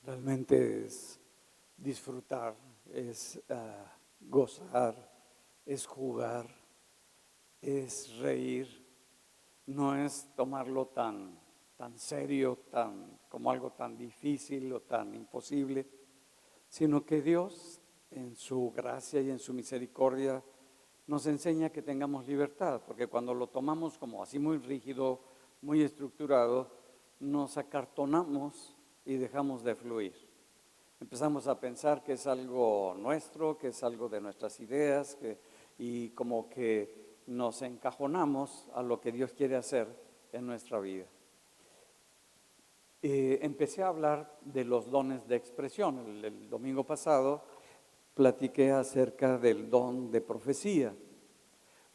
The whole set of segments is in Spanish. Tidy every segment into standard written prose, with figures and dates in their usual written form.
Realmente es disfrutar, es gozar, es jugar, es reír, no es tomarlo tan serio, como algo tan difícil o tan imposible, sino que Dios en su gracia y en su misericordia nos enseña que tengamos libertad, porque cuando lo tomamos como así muy rígido, muy estructurado, nos acartonamos y dejamos de fluir. Empezamos a pensar que es algo nuestro, que es algo de nuestras ideas, y como que nos encajonamos a lo que Dios quiere hacer en nuestra vida. Empecé a hablar de los dones de expresión. El domingo pasado platiqué acerca del don de profecía.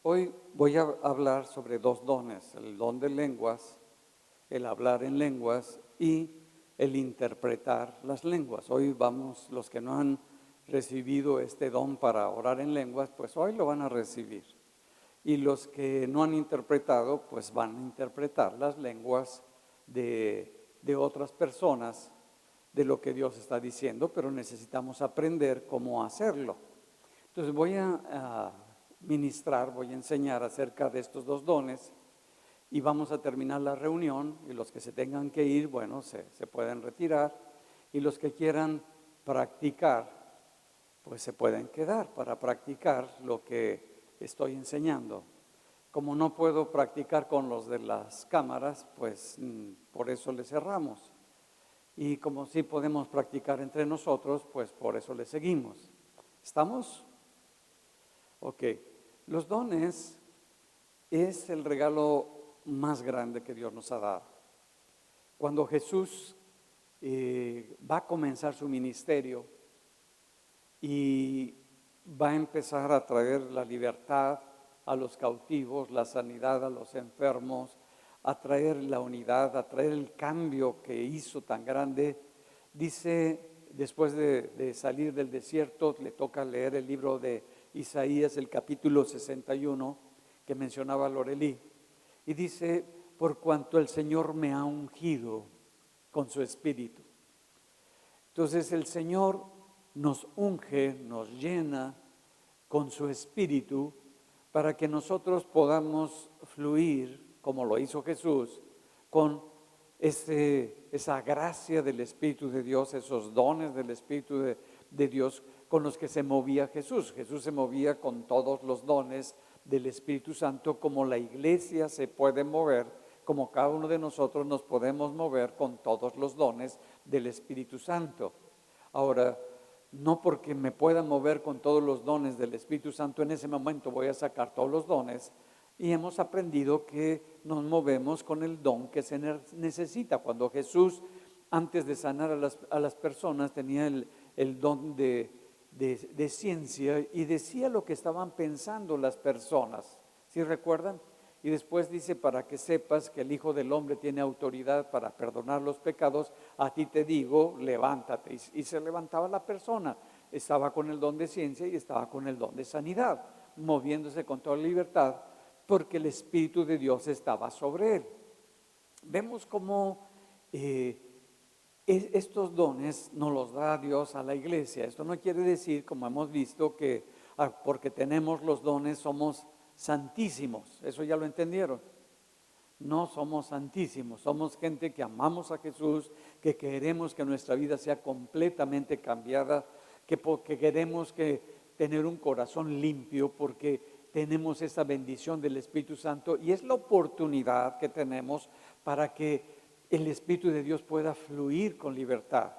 Hoy voy a hablar sobre dos dones, el don de lenguas, el hablar en lenguas y el interpretar las lenguas. Hoy vamos, los que no han recibido este don para orar en lenguas, pues hoy lo van a recibir. Y los que no han interpretado, pues van a interpretar las lenguas de otras personas, de lo que Dios está diciendo, pero necesitamos aprender cómo hacerlo. Entonces voy a ministrar, voy a enseñar acerca de estos dos dones y vamos a terminar la reunión, y los que se tengan que ir, bueno, se pueden retirar, y los que quieran practicar, pues se pueden quedar para practicar lo que estoy enseñando. Como no puedo practicar con los de las cámaras, pues por eso le cerramos. Y como sí podemos practicar entre nosotros, pues por eso le seguimos. ¿Estamos? Ok. Los dones es el regalo más grande que Dios nos ha dado. Cuando Jesús va a comenzar su ministerio y va a empezar a traer la libertad a los cautivos, la sanidad a los enfermos, a traer la unidad, a traer el cambio que hizo tan grande, dice, después de salir del desierto, le toca leer el libro de Isaías, el capítulo 61, que mencionaba Lorelí, y dice, por cuanto el Señor me ha ungido con su espíritu. Entonces el Señor nos unge, nos llena con su espíritu para que nosotros podamos fluir, como lo hizo Jesús, con esa gracia del Espíritu de Dios, esos dones del Espíritu de Dios con los que se movía Jesús. Jesús se movía con todos los dones del Espíritu Santo, como la iglesia se puede mover, como cada uno de nosotros nos podemos mover con todos los dones del Espíritu Santo. Ahora, no porque me pueda mover con todos los dones del Espíritu Santo, en ese momento voy a sacar todos los dones, y hemos aprendido que nos movemos con el don que se necesita. Cuando Jesús, antes de sanar a las personas, tenía el don de ciencia y decía lo que estaban pensando las personas, ¿sí recuerdan? Y después dice, para que sepas que el Hijo del Hombre tiene autoridad para perdonar los pecados, a ti te digo, levántate. Y se levantaba la persona, estaba con el don de ciencia y estaba con el don de sanidad, moviéndose con toda libertad, porque el Espíritu de Dios estaba sobre él. Vemos cómo estos dones nos los da Dios a la iglesia. Esto no quiere decir, como hemos visto, que porque tenemos los dones somos santísimos. Eso ya lo entendieron. No somos santísimos, somos gente que amamos a Jesús, que queremos que nuestra vida sea completamente cambiada, que queremos tener un corazón limpio, porque tenemos esa bendición del Espíritu Santo, y es la oportunidad que tenemos para que el Espíritu de Dios pueda fluir con libertad.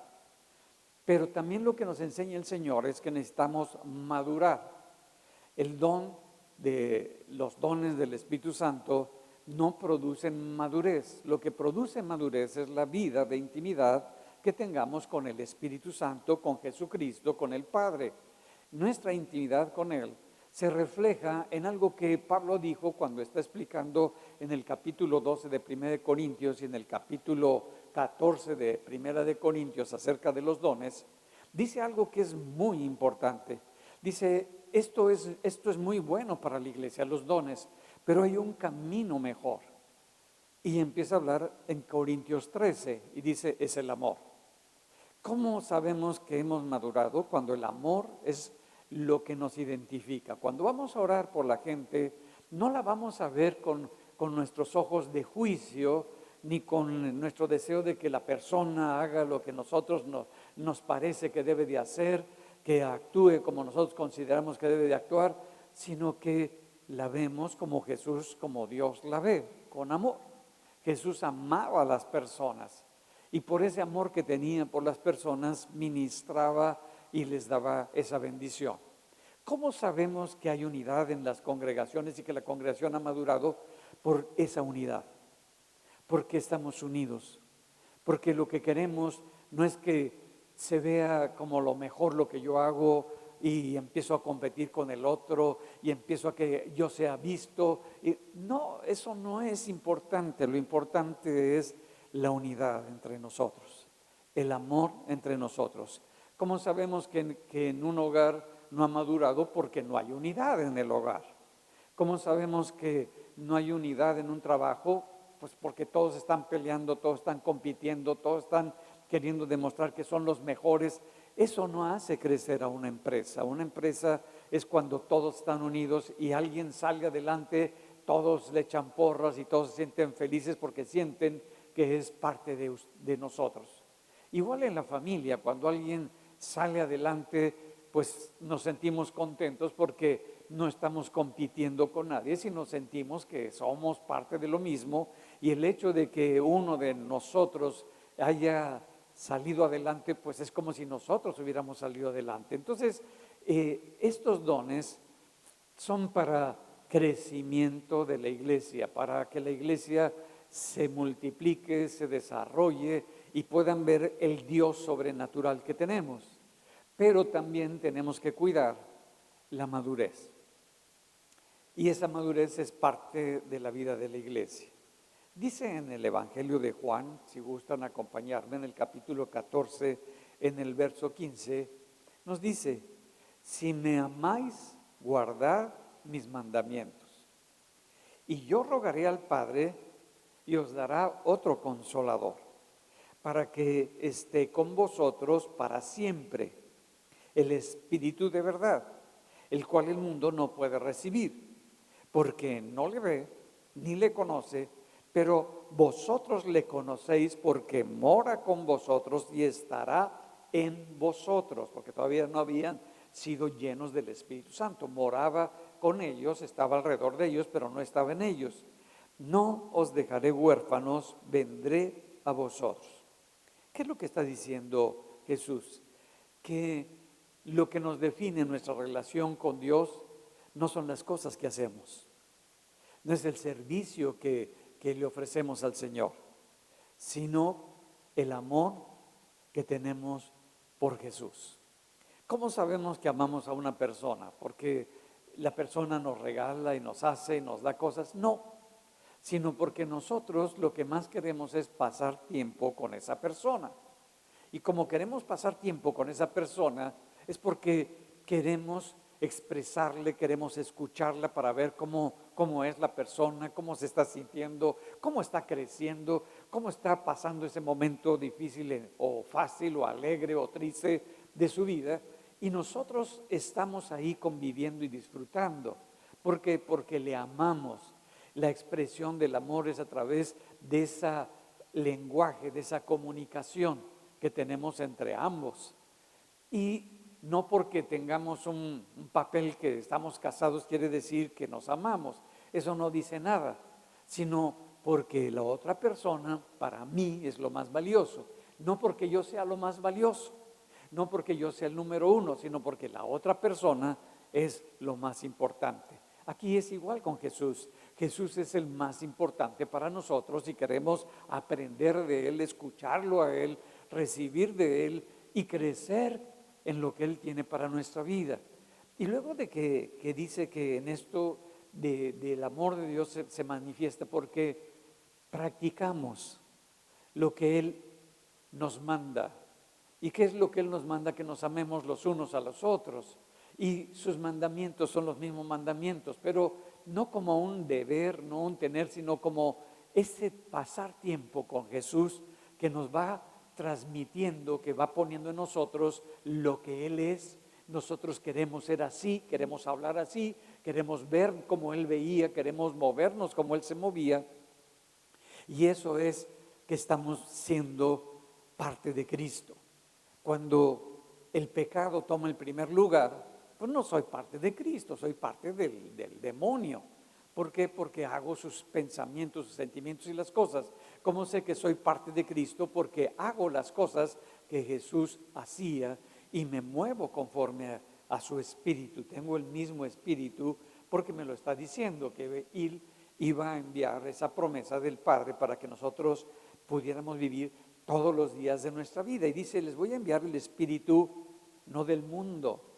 Pero también lo que nos enseña el Señor es que necesitamos madurar. El don de los dones del Espíritu Santo no producen madurez. Lo que produce madurez es la vida de intimidad que tengamos con el Espíritu Santo, con Jesucristo, con el Padre. Nuestra intimidad con Él se refleja en algo que Pablo dijo cuando está explicando en el capítulo 12 de 1 de Corintios y en el capítulo 14 de 1 de Corintios acerca de los dones. Dice algo que es muy importante. Dice, esto es muy bueno para la iglesia, los dones, pero hay un camino mejor. Y empieza a hablar en Corintios 13 y dice, es el amor. ¿Cómo sabemos que hemos madurado? Cuando el amor es lo que nos identifica. Cuando vamos a orar por la gente, no la vamos a ver con nuestros ojos de juicio, ni con nuestro deseo de que la persona haga lo que nosotros nos parece que debe de hacer, que actúe como nosotros consideramos que debe de actuar, sino que la vemos como Jesús, como Dios la ve, con amor. Jesús amaba a las personas y por ese amor que tenía por las personas ministraba y les daba esa bendición. ¿Cómo sabemos que hay unidad en las congregaciones y que la congregación ha madurado? Por esa unidad, porque estamos unidos, porque lo que queremos no es que se vea como lo mejor lo que yo hago y empiezo a competir con el otro y empiezo a que yo sea visto. No, eso no es importante. Lo importante es la unidad entre nosotros, el amor entre nosotros. ¿Cómo sabemos que en un hogar no ha madurado? Porque no hay unidad en el hogar. ¿Cómo sabemos que no hay unidad en un trabajo? Pues porque todos están peleando, todos están compitiendo, todos están queriendo demostrar que son los mejores. Eso no hace crecer a una empresa. Una empresa es cuando todos están unidos y alguien sale adelante, todos le echan porras y todos se sienten felices porque sienten que es parte de nosotros. Igual en la familia, cuando alguien sale adelante, pues nos sentimos contentos porque no estamos compitiendo con nadie, sino sentimos que somos parte de lo mismo, y el hecho de que uno de nosotros haya salido adelante, pues es como si nosotros hubiéramos salido adelante. Entonces, estos dones son para crecimiento de la iglesia, para que la iglesia se multiplique, se desarrolle y puedan ver el Dios sobrenatural que tenemos. Pero también tenemos que cuidar la madurez. Y esa madurez es parte de la vida de la iglesia. Dice en el Evangelio de Juan, si gustan acompañarme, en el capítulo 14, en el verso 15, nos dice: si me amáis, guardad mis mandamientos. Y yo rogaré al Padre y os dará otro consolador, para que esté con vosotros para siempre, el Espíritu de verdad, el cual el mundo no puede recibir, porque no le ve ni le conoce, pero vosotros le conocéis porque mora con vosotros y estará en vosotros, porque todavía no habían sido llenos del Espíritu Santo. Moraba con ellos, estaba alrededor de ellos, pero no estaba en ellos. No os dejaré huérfanos, vendré a vosotros. ¿Qué es lo que está diciendo Jesús? Que lo que nos define nuestra relación con Dios no son las cosas que hacemos, no es el servicio que le ofrecemos al Señor, sino el amor que tenemos por Jesús. ¿Cómo sabemos que amamos a una persona? Porque la persona nos regala y nos hace y nos da cosas. No, sino porque nosotros lo que más queremos es pasar tiempo con esa persona. Y como queremos pasar tiempo con esa persona, es porque queremos expresarle, queremos escucharla para ver cómo es la persona, cómo se está sintiendo, cómo está creciendo, cómo está pasando ese momento difícil o fácil o alegre o triste de su vida. Y nosotros estamos ahí conviviendo y disfrutando. ¿Por qué? Porque le amamos. La expresión del amor es a través de ese lenguaje, de esa comunicación que tenemos entre ambos. Y no porque tengamos un papel que estamos casados quiere decir que nos amamos. Eso no dice nada, sino porque la otra persona para mí es lo más valioso. No porque yo sea lo más valioso, no porque yo sea el número uno, sino porque la otra persona es lo más importante. Aquí es igual con Jesús. Jesús es el más importante para nosotros y queremos aprender de Él, escucharlo a Él, recibir de Él y crecer en lo que Él tiene para nuestra vida. Y luego de que dice que en esto del amor de Dios se manifiesta porque practicamos lo que Él nos manda. ¿Y qué es lo que Él nos manda? Que nos amemos los unos a los otros. Y sus mandamientos son los mismos mandamientos, pero no como un deber, no un tener, sino como ese pasar tiempo con Jesús que nos va transmitiendo, que va poniendo en nosotros lo que Él es. Nosotros queremos ser así, queremos hablar así, queremos ver como Él veía, queremos movernos como Él se movía. Y eso es que estamos siendo parte de Cristo. Cuando el pecado toma el primer lugar, pues no soy parte de Cristo, soy parte del demonio. ¿Por qué? Porque hago sus pensamientos, sus sentimientos y las cosas. ¿Cómo sé que soy parte de Cristo? Porque hago las cosas que Jesús hacía y me muevo conforme a su espíritu. Tengo el mismo espíritu porque me lo está diciendo, que Él iba a enviar esa promesa del Padre para que nosotros pudiéramos vivir todos los días de nuestra vida. Y dice, les voy a enviar el espíritu no del mundo.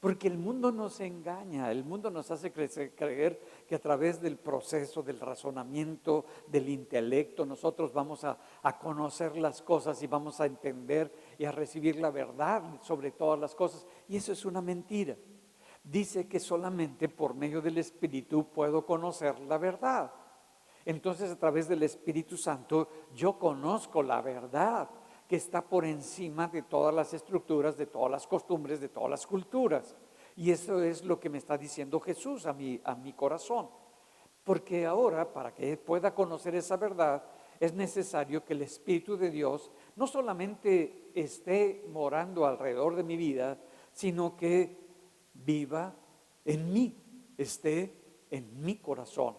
Porque el mundo nos engaña, el mundo nos hace creer que a través del proceso, del razonamiento, del intelecto, nosotros vamos a conocer las cosas y vamos a entender y a recibir la verdad sobre todas las cosas. Y eso es una mentira. Dice que solamente por medio del Espíritu puedo conocer la verdad. Entonces, a través del Espíritu Santo, yo conozco la verdad que está por encima de todas las estructuras, de todas las costumbres, de todas las culturas. Y eso es lo que me está diciendo Jesús a mi corazón. Porque ahora, para que pueda conocer esa verdad, es necesario que el Espíritu de Dios no solamente esté morando alrededor de mi vida, sino que viva en mí, esté en mi corazón.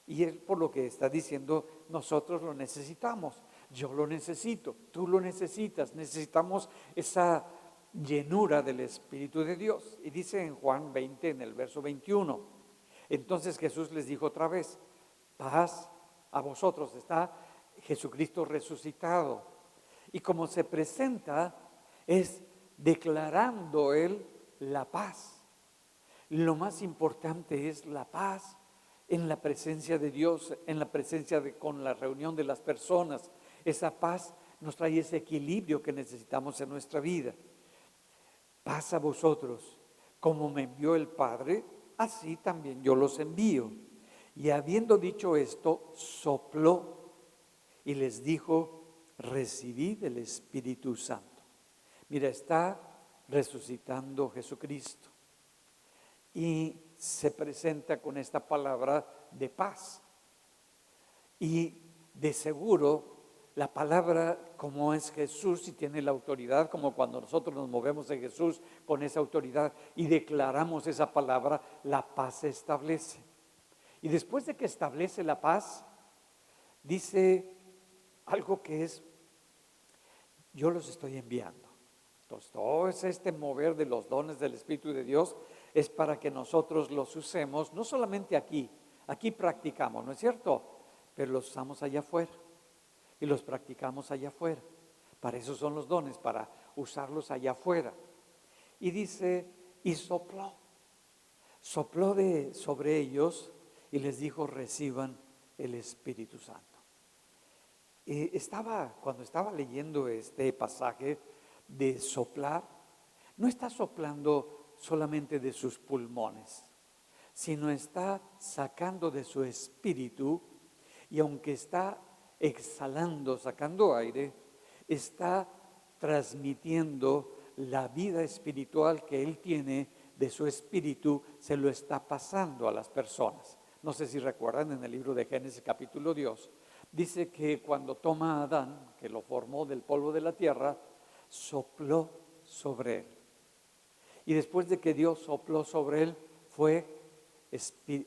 Y es por lo que está diciendo, nosotros lo necesitamos. Yo lo necesito, tú lo necesitas, necesitamos esa llenura del Espíritu de Dios. Y dice en Juan 20, en el verso 21, entonces Jesús les dijo otra vez, paz a vosotros, está Jesucristo resucitado. Y como se presenta, es declarando Él la paz. Lo más importante es la paz en la presencia de Dios, en la presencia con la reunión de las personas. Esa paz nos trae ese equilibrio que necesitamos en nuestra vida. Paz a vosotros, como me envió el Padre, así también yo los envío. Y habiendo dicho esto, sopló y les dijo, recibid el Espíritu Santo. Mira, está resucitando Jesucristo y se presenta con esta palabra de paz. Y de seguro la palabra, como es Jesús y tiene la autoridad, como cuando nosotros nos movemos en Jesús con esa autoridad y declaramos esa palabra, la paz se establece. Y después de que establece la paz, dice algo que es, yo los estoy enviando. Entonces, todo este mover de los dones del Espíritu de Dios es para que nosotros los usemos, no solamente aquí practicamos, ¿no es cierto? Pero los usamos allá afuera y los practicamos allá afuera. Para eso son los dones, para usarlos allá afuera. Y dice, y sopló sobre ellos y les dijo, reciban el Espíritu Santo. Cuando estaba leyendo este pasaje de soplar, no está soplando solamente de sus pulmones, sino está sacando de su espíritu, y aunque está exhalando, sacando aire, está transmitiendo la vida espiritual que Él tiene de su espíritu, se lo está pasando a las personas. No sé si recuerdan en el libro de Génesis capítulo 2, dice que cuando toma a Adán, que lo formó del polvo de la tierra, sopló sobre él. Y después de que Dios sopló sobre él, fue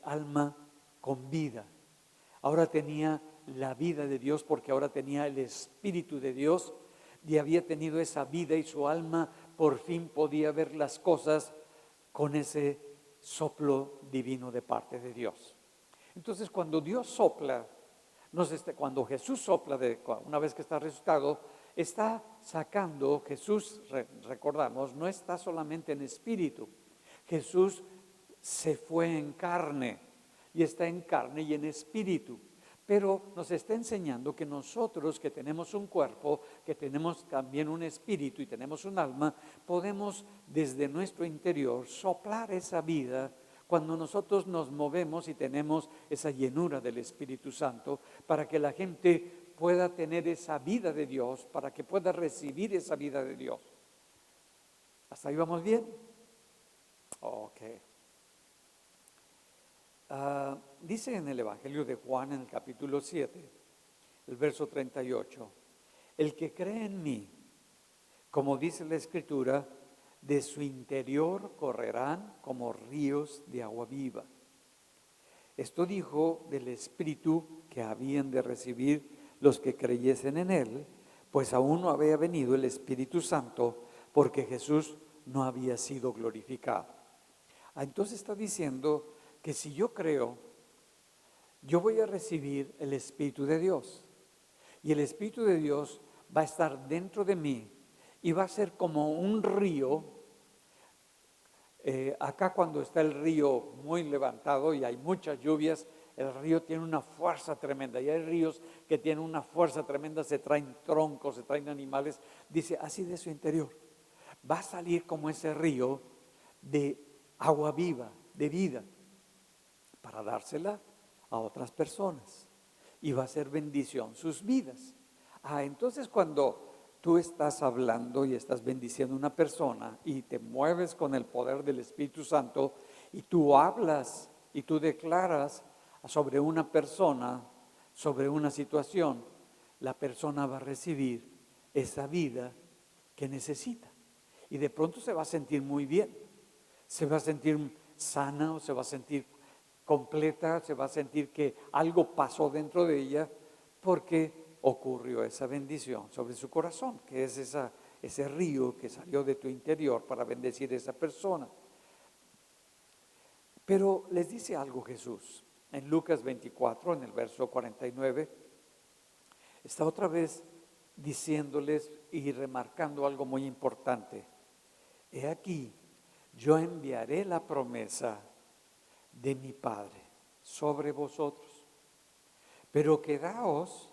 alma con vida. Ahora tenía la vida de Dios porque ahora tenía el Espíritu de Dios y había tenido esa vida y su alma por fin podía ver las cosas con ese soplo divino de parte de Dios. Entonces cuando Dios sopla, cuando Jesús sopla, una vez que está resucitado, está sacando, Jesús, recordamos, no está solamente en espíritu. Jesús se fue en carne y está en carne y en espíritu. Pero nos está enseñando que nosotros que tenemos un cuerpo, que tenemos también un espíritu y tenemos un alma, podemos desde nuestro interior soplar esa vida cuando nosotros nos movemos y tenemos esa llenura del Espíritu Santo, para que la gente pueda tener esa vida de Dios, para que pueda recibir esa vida de Dios. ¿Hasta ahí vamos bien? Ok. Dice en el Evangelio de Juan, en el capítulo 7, el verso 38, el que cree en mí, como dice la Escritura, de su interior correrán como ríos de agua viva. Esto dijo del Espíritu que habían de recibir los que creyesen en Él, pues aún no había venido el Espíritu Santo, porque Jesús no había sido glorificado. Entonces está diciendo que si yo creo, yo voy a recibir el Espíritu de Dios. Y el Espíritu de Dios va a estar dentro de mí y va a ser como un río. Acá cuando está el río muy levantado y hay muchas lluvias, el río tiene una fuerza tremenda. Y hay ríos que tienen una fuerza tremenda, se traen troncos, se traen animales. Dice, así de su interior. Va a salir como ese río de agua viva, de vida, para dársela a otras personas. Y va a ser bendición sus vidas. Entonces cuando tú estás hablando y estás bendiciendo a una persona y te mueves con el poder del Espíritu Santo y tú hablas y tú declaras sobre una persona, sobre una situación, la persona va a recibir esa vida que necesita. Y de pronto se va a sentir muy bien, se va a sentir sana o se va a sentir completa, se va a sentir que algo pasó dentro de ella porque ocurrió esa bendición sobre su corazón, que es ese río que salió de tu interior para bendecir a esa persona. Pero les dice algo Jesús. En Lucas 24, en el verso 49, está otra vez diciéndoles y remarcando algo muy importante. He aquí, yo enviaré la promesa de mi Padre sobre vosotros, pero quedaos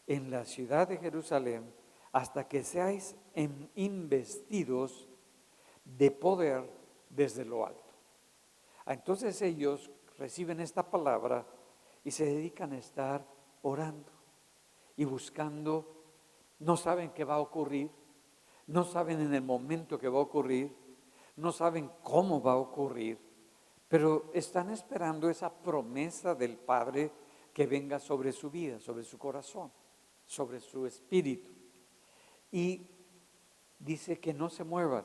en la ciudad de Jerusalén hasta que seáis investidos de poder desde lo alto. Entonces ellos reciben esta palabra y se dedican a estar orando y buscando. No saben qué va a ocurrir, no saben en el momento que va a ocurrir, no saben cómo va a ocurrir, pero están esperando esa promesa del Padre que venga sobre su vida, sobre su corazón, sobre su espíritu. Y dice que no se muevan,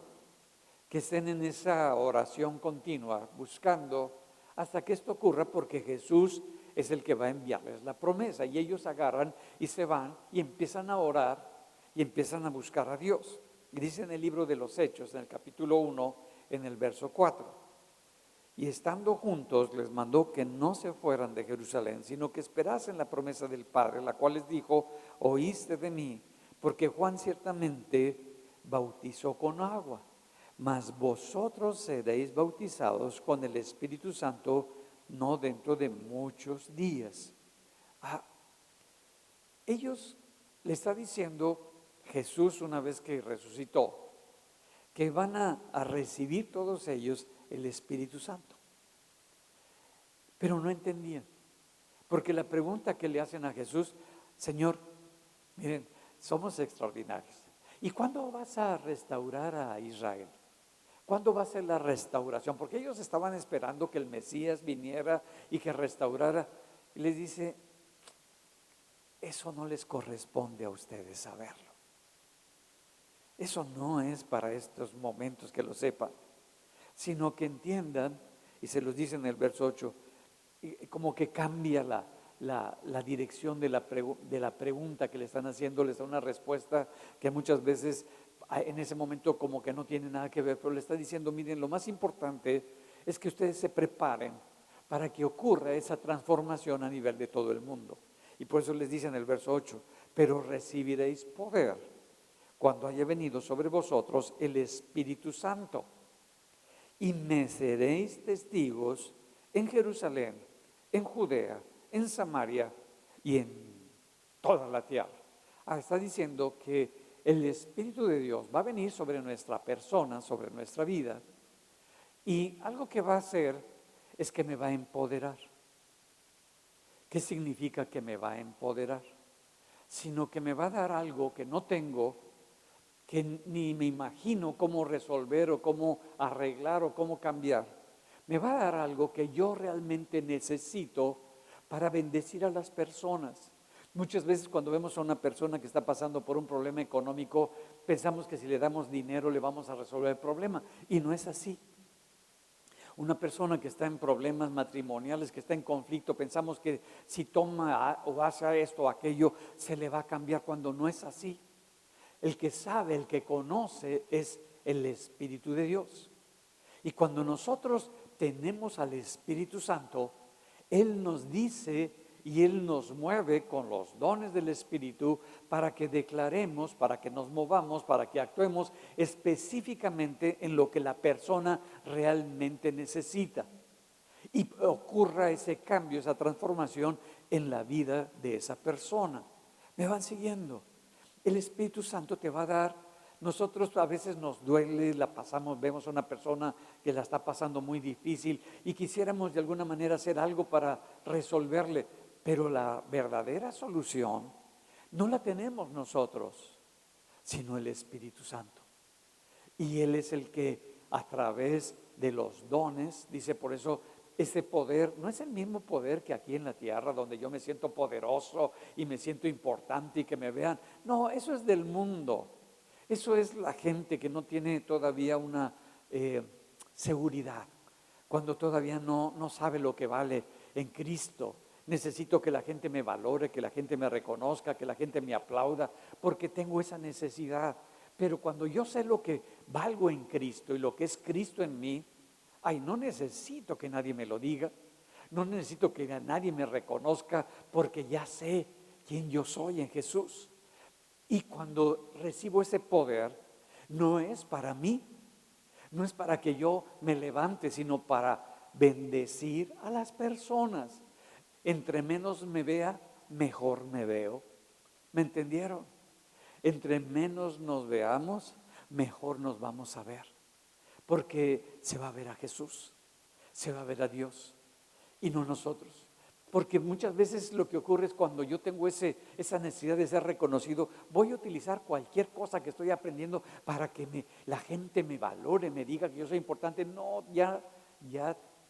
que estén en esa oración continua, buscando hasta que esto ocurra, porque Jesús es el que va a enviarles la promesa. Y ellos agarran y se van y empiezan a orar y empiezan a buscar a Dios. Y dice en el libro de los Hechos, en el capítulo 1, en el verso 4. Y estando juntos les mandó que no se fueran de Jerusalén, sino que esperasen la promesa del Padre, la cual les dijo, oíste de mí, porque Juan ciertamente bautizó con agua, mas vosotros seréis bautizados con el Espíritu Santo no dentro de muchos días. Ellos le está diciendo Jesús una vez que resucitó, que van a recibir todos ellos el Espíritu Santo. Pero no entendían, porque la pregunta que le hacen a Jesús, Señor, miren, somos extraordinarios. ¿Y cuándo vas a restaurar a Israel? ¿Cuándo va a ser la restauración? Porque ellos estaban esperando que el Mesías viniera y que restaurara. Y les dice, eso no les corresponde a ustedes saberlo. Eso no es para estos momentos que lo sepan, sino que entiendan, y se los dice en el verso 8, como que cambia la dirección de la pregunta que le están haciendo, les da una respuesta que muchas veces en ese momento como que no tiene nada que ver, pero le está diciendo, miren, lo más importante es que ustedes se preparen para que ocurra esa transformación a nivel de todo el mundo. Y por eso les dice en el verso 8, pero recibiréis poder cuando haya venido sobre vosotros el Espíritu Santo, y me seréis testigos en Jerusalén, en Judea, en Samaria y en toda la tierra. Está diciendo que el Espíritu de Dios va a venir sobre nuestra persona, sobre nuestra vida, y algo que va a hacer es que me va a empoderar. ¿Qué significa que me va a empoderar? sino que me va a dar algo que no tengo, que ni me imagino cómo resolver o cómo arreglar o cómo cambiar. Me va a dar algo que yo realmente necesito para bendecir a las personas. Muchas veces cuando vemos a una persona que está pasando por un problema económico, pensamos que si le damos dinero le vamos a resolver el problema, y no es así. Una persona que está en problemas matrimoniales, que está en conflicto, pensamos que si toma o hace esto o aquello, se le va a cambiar, cuando no es así. El que sabe, el que conoce es el Espíritu de Dios. Y cuando nosotros tenemos al Espíritu Santo, Él nos dice y Él nos mueve con los dones del Espíritu para que declaremos, para que nos movamos, para que actuemos específicamente en lo que la persona realmente necesita. Y ocurra ese cambio, esa transformación en la vida de esa persona. ¿Me van siguiendo? El Espíritu Santo te va a dar. Nosotros a veces nos duele, la pasamos, vemos a una persona que la está pasando muy difícil y quisiéramos de alguna manera hacer algo para resolverle, pero la verdadera solución no la tenemos nosotros, sino el Espíritu Santo. Y Él es el que a través de los dones, dice, por eso ese poder no es el mismo poder que aquí en la tierra, donde yo me siento poderoso y me siento importante y que me vean. No, eso es del mundo. Eso es la gente que no tiene todavía una seguridad, cuando todavía no sabe lo que vale en Cristo. Necesito que la gente me valore, que la gente me reconozca, que la gente me aplauda, porque tengo esa necesidad. Pero cuando yo sé lo que valgo en Cristo y lo que es Cristo en mí, ay, no necesito que nadie me lo diga, no necesito que nadie me reconozca, porque ya sé quién yo soy en Jesús. Y cuando recibo ese poder, no es para mí, no es para que yo me levante, sino para bendecir a las personas. Entre menos me vea, mejor me veo. ¿Me entendieron? Entre menos nos veamos, mejor nos vamos a ver. Porque se va a ver a Jesús, se va a ver a Dios y no nosotros. Porque muchas veces lo que ocurre es cuando yo tengo esa necesidad de ser reconocido, voy a utilizar cualquier cosa que estoy aprendiendo para que la gente me valore, me diga que yo soy importante. No, ya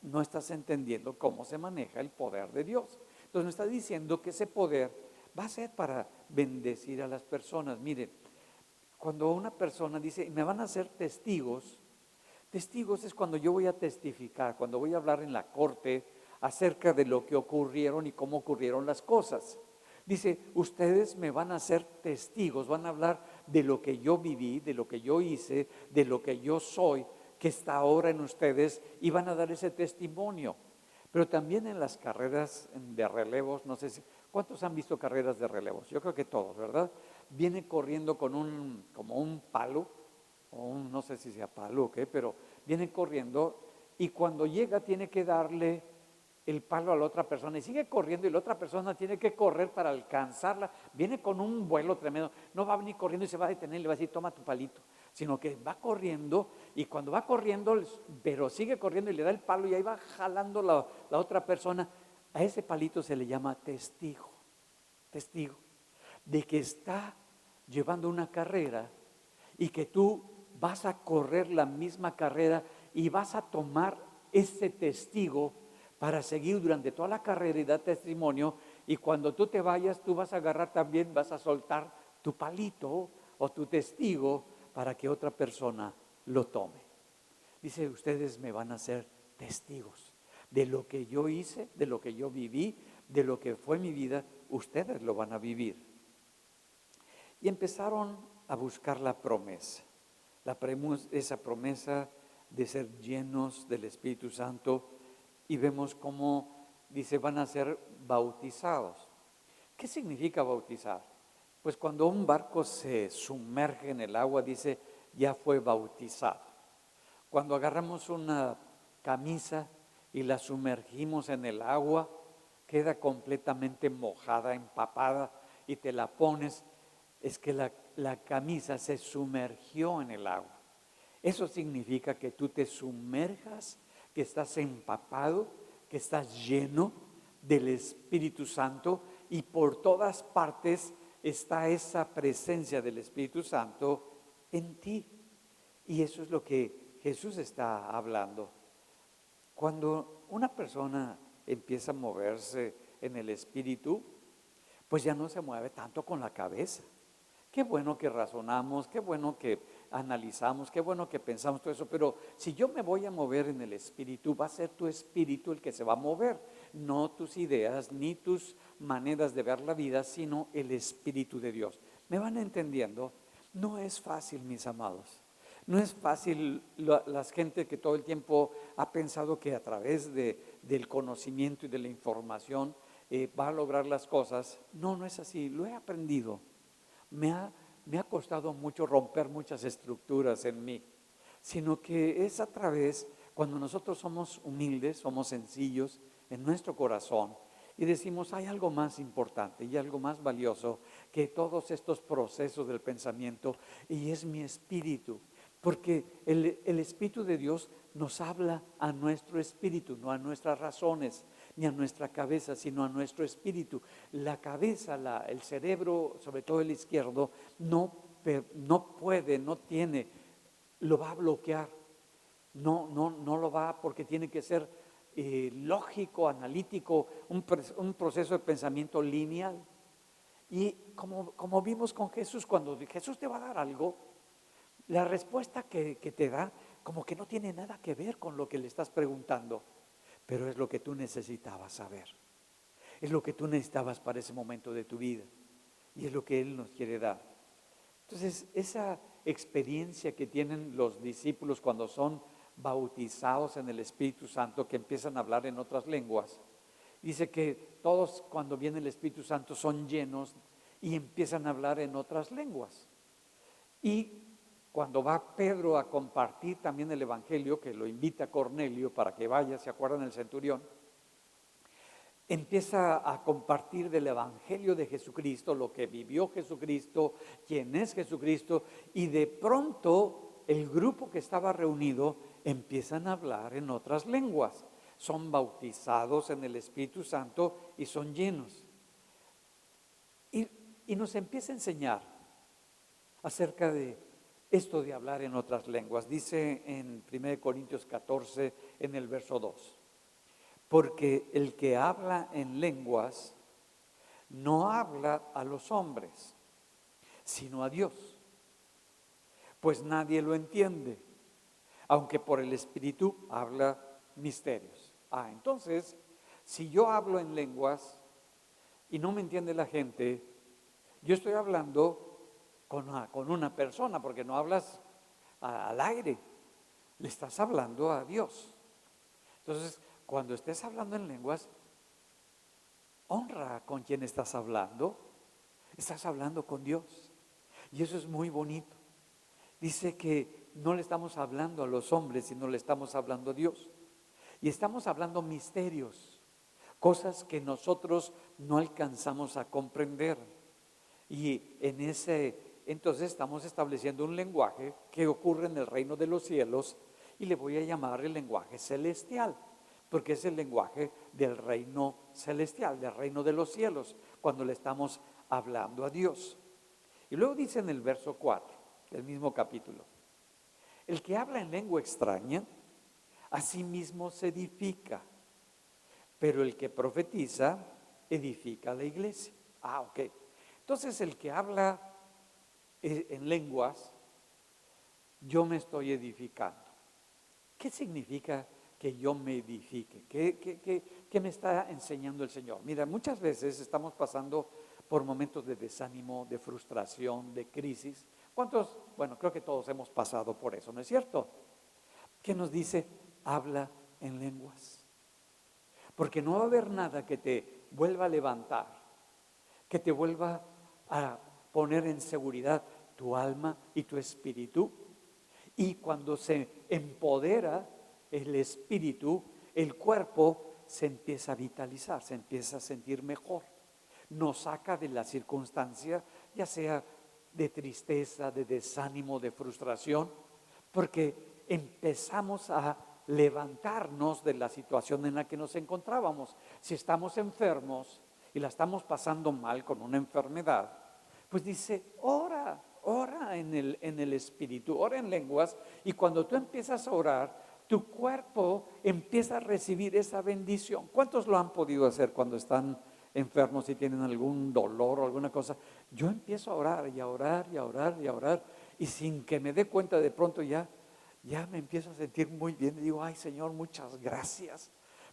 no estás entendiendo cómo se maneja el poder de Dios. Entonces me está diciendo que ese poder va a ser para bendecir a las personas. Miren, cuando una persona dice, me van a ser testigos, testigos es cuando yo voy a testificar, cuando voy a hablar en la corte acerca de lo que ocurrieron y cómo ocurrieron las cosas. Dice, ustedes me van a ser testigos, van a hablar de lo que yo viví, de lo que yo hice, de lo que yo soy, que está ahora en ustedes, y van a dar ese testimonio. Pero también en las carreras de relevos, no sé si, ¿cuántos han visto carreras de relevos? Yo creo que todos, ¿verdad? Viene corriendo con como un palo, o no sé si sea palo o qué, pero viene corriendo y cuando llega tiene que darle el palo a la otra persona y sigue corriendo y la otra persona tiene que correr para alcanzarla. Viene con un vuelo tremendo, no va a venir corriendo y se va a detener y le va a decir toma tu palito, sino que va corriendo y cuando va corriendo, pero sigue corriendo y le da el palo y ahí va jalando la otra persona. A ese palito se le llama testigo de que está llevando una carrera y que tú vas a correr la misma carrera y vas a tomar ese testigo para seguir durante toda la carrera y dar testimonio, y cuando tú te vayas, tú vas a agarrar también, vas a soltar tu palito o tu testigo para que otra persona lo tome. Dice, ustedes me van a ser testigos de lo que yo hice, de lo que yo viví, de lo que fue mi vida, ustedes lo van a vivir. Y empezaron a buscar la promesa, esa promesa de ser llenos del Espíritu Santo, y vemos cómo dice van a ser bautizados. ¿Qué significa bautizar? Pues cuando un barco se sumerge en el agua, dice ya fue bautizado. Cuando agarramos una camisa y la sumergimos en el agua, queda completamente mojada, empapada, y te la pones, es que la camisa se sumergió en el agua. Eso significa que tú te sumerjas, que estás empapado, que estás lleno del Espíritu Santo, y por todas partes está esa presencia del Espíritu Santo en ti. Y eso es lo que Jesús está hablando. Cuando una persona empieza a moverse en el Espíritu, pues ya no se mueve tanto con la cabeza. Qué bueno que razonamos, qué bueno que analizamos, qué bueno que pensamos todo eso, pero si yo me voy a mover en el Espíritu, va a ser tu Espíritu el que se va a mover, no tus ideas ni tus maneras de ver la vida, sino el Espíritu de Dios. ¿Me van entendiendo? No es fácil, mis amados. No es fácil. La gente que todo el tiempo ha pensado que a través del conocimiento y de la información va a lograr las cosas. No, no es así. Lo he aprendido. Me ha costado mucho romper muchas estructuras en mí, sino que es a través, cuando nosotros somos humildes, somos sencillos en nuestro corazón y decimos, hay algo más importante y algo más valioso que todos estos procesos del pensamiento, y es mi espíritu. Porque el Espíritu de Dios nos habla a nuestro espíritu, no a nuestras razones ni a nuestra cabeza, sino a nuestro espíritu. La cabeza, el cerebro, sobre todo el izquierdo, no puede, no tiene, lo va a bloquear. No lo va, porque tiene que ser lógico, analítico, un proceso de pensamiento lineal. Y como vimos con Jesús, cuando Jesús te va a dar algo, la respuesta que te da como que no tiene nada que ver con lo que le estás preguntando, pero es lo que tú necesitabas saber, es lo que tú necesitabas para ese momento de tu vida, y es lo que Él nos quiere dar. Entonces, esa experiencia que tienen los discípulos cuando son bautizados en el Espíritu Santo, que empiezan a hablar en otras lenguas, dice que todos, cuando viene el Espíritu Santo, son llenos y empiezan a hablar en otras lenguas. Y cuando va Pedro a compartir también el Evangelio, que lo invita a Cornelio para que vaya, ¿se acuerdan el centurión? Empieza a compartir del Evangelio de Jesucristo, lo que vivió Jesucristo, quién es Jesucristo, y de pronto el grupo que estaba reunido empiezan a hablar en otras lenguas. Son bautizados en el Espíritu Santo y son llenos. Y nos empieza a enseñar acerca de esto de hablar en otras lenguas. Dice en 1 Corintios 14, en el verso 2, porque el que habla en lenguas no habla a los hombres, sino a Dios, pues nadie lo entiende, aunque por el Espíritu habla misterios. Entonces, si yo hablo en lenguas y no me entiende la gente, yo estoy hablando con una persona, porque no hablas al aire, le estás hablando a Dios. Entonces, cuando estés hablando en lenguas, honra con quien estás hablando con Dios, y eso es muy bonito. Dice que no le estamos hablando a los hombres, sino le estamos hablando a Dios, y estamos hablando misterios, cosas que nosotros no alcanzamos a comprender, y entonces estamos estableciendo un lenguaje que ocurre en el reino de los cielos, y le voy a llamar el lenguaje celestial, porque es el lenguaje del reino celestial, del reino de los cielos, cuando le estamos hablando a Dios. Y luego dice en el verso 4 del mismo capítulo, el que habla en lengua extraña, a sí mismo se edifica, pero el que profetiza, edifica a la iglesia. Ok. Entonces, el que habla en lenguas, yo me estoy edificando. ¿Qué significa que yo me edifique? ¿Qué me está enseñando el Señor? Mira, muchas veces estamos pasando por momentos de desánimo, de frustración, de crisis. ¿Cuántos? Bueno, creo que todos hemos pasado por eso, ¿no es cierto? ¿Qué nos dice? Habla en lenguas. Porque no va a haber nada que te vuelva a levantar, que te vuelva a poner en seguridad tu alma y tu espíritu. Y cuando se empodera el espíritu, el cuerpo se empieza a vitalizar, se empieza a sentir mejor. Nos saca de la circunstancia, ya sea de tristeza, de desánimo, de frustración, porque empezamos a levantarnos de la situación en la que nos encontrábamos. Si estamos enfermos y la estamos pasando mal con una enfermedad, Pues dice, ora en el Espíritu, ora en lenguas, y cuando tú empiezas a orar, tu cuerpo empieza a recibir esa bendición. ¿Cuántos lo han podido hacer cuando están enfermos y tienen algún dolor o alguna cosa? Yo empiezo a orar y a orar y a orar y a orar, y sin que me dé cuenta, de pronto ya me empiezo a sentir muy bien y digo, ay Señor, muchas gracias,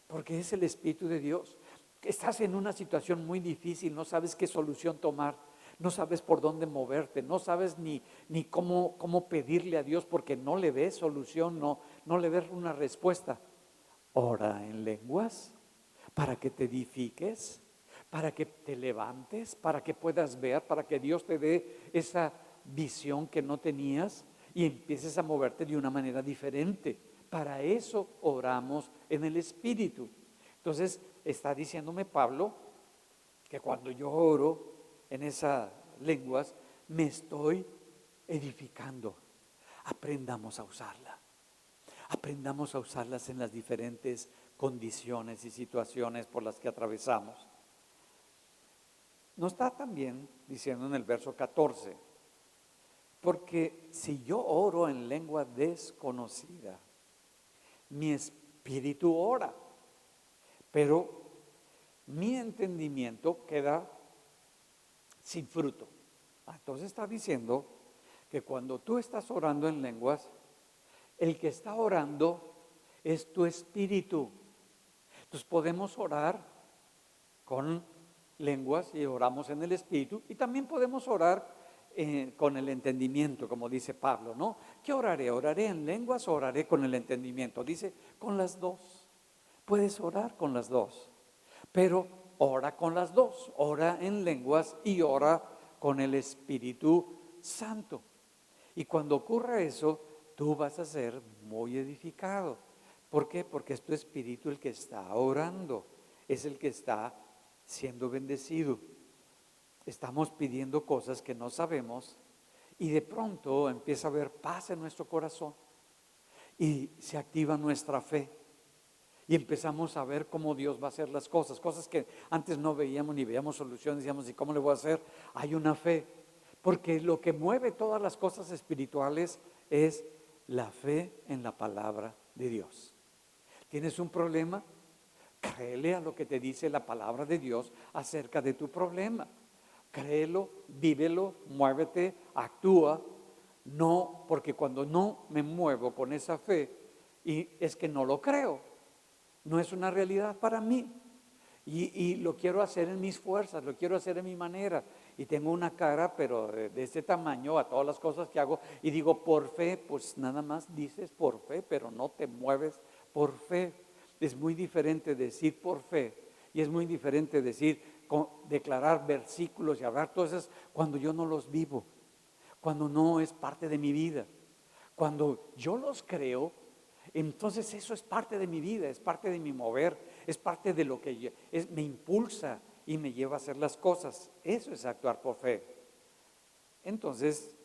porque es el Espíritu de Dios. Estás en una situación muy difícil, no sabes qué solución tomar, no sabes por dónde moverte, no sabes ni cómo pedirle a Dios porque no le ves solución, no le ves una respuesta. Ora en lenguas para que te edifiques, para que te levantes, para que puedas ver, para que Dios te dé esa visión que no tenías y empieces a moverte de una manera diferente. Para eso oramos en el Espíritu. Entonces está diciéndome Pablo que cuando yo oro en esas lenguas me estoy edificando. Aprendamos a usarla. Aprendamos a usarlas en las diferentes condiciones y situaciones por las que atravesamos. Nos está también diciendo en el verso 14, porque si yo oro en lengua desconocida, mi espíritu ora, pero mi entendimiento queda sin fruto. Entonces está diciendo que cuando tú estás orando en lenguas, el que está orando es tu espíritu. Entonces podemos orar con lenguas y oramos en el espíritu, y también podemos orar con el entendimiento, como dice Pablo, ¿no? ¿Qué oraré? ¿Oraré en lenguas o oraré con el entendimiento? Dice, con las dos. Puedes orar con las dos, pero ora con las dos, ora en lenguas y ora con el Espíritu Santo. Y cuando ocurra eso, tú vas a ser muy edificado. ¿Por qué? Porque es tu espíritu el que está orando, es el que está siendo bendecido. Estamos pidiendo cosas que no sabemos y de pronto empieza a haber paz en nuestro corazón y se activa nuestra fe. Y empezamos a ver cómo Dios va a hacer las cosas, cosas que antes no veíamos ni veíamos soluciones, decíamos, ¿y cómo le voy a hacer? Hay una fe, porque lo que mueve todas las cosas espirituales es la fe en la palabra de Dios. ¿Tienes un problema? Créele a lo que te dice la palabra de Dios acerca de tu problema. Créelo, vívelo, muévete, actúa. No, porque cuando no me muevo con esa fe, y es que no lo creo. No es una realidad para mí y lo quiero hacer en mis fuerzas, lo quiero hacer en mi manera y tengo una cara pero de este tamaño a todas las cosas que hago y digo por fe, pues nada más dices por fe, pero no te mueves por fe. Es muy diferente decir por fe y es muy diferente declarar versículos y hablar todas esas cuando yo no los vivo, cuando no es parte de mi vida. Cuando yo los creo, entonces eso es parte de mi vida, es parte de mi mover, es parte de lo que me impulsa y me lleva a hacer las cosas. Eso es actuar por fe. Entonces,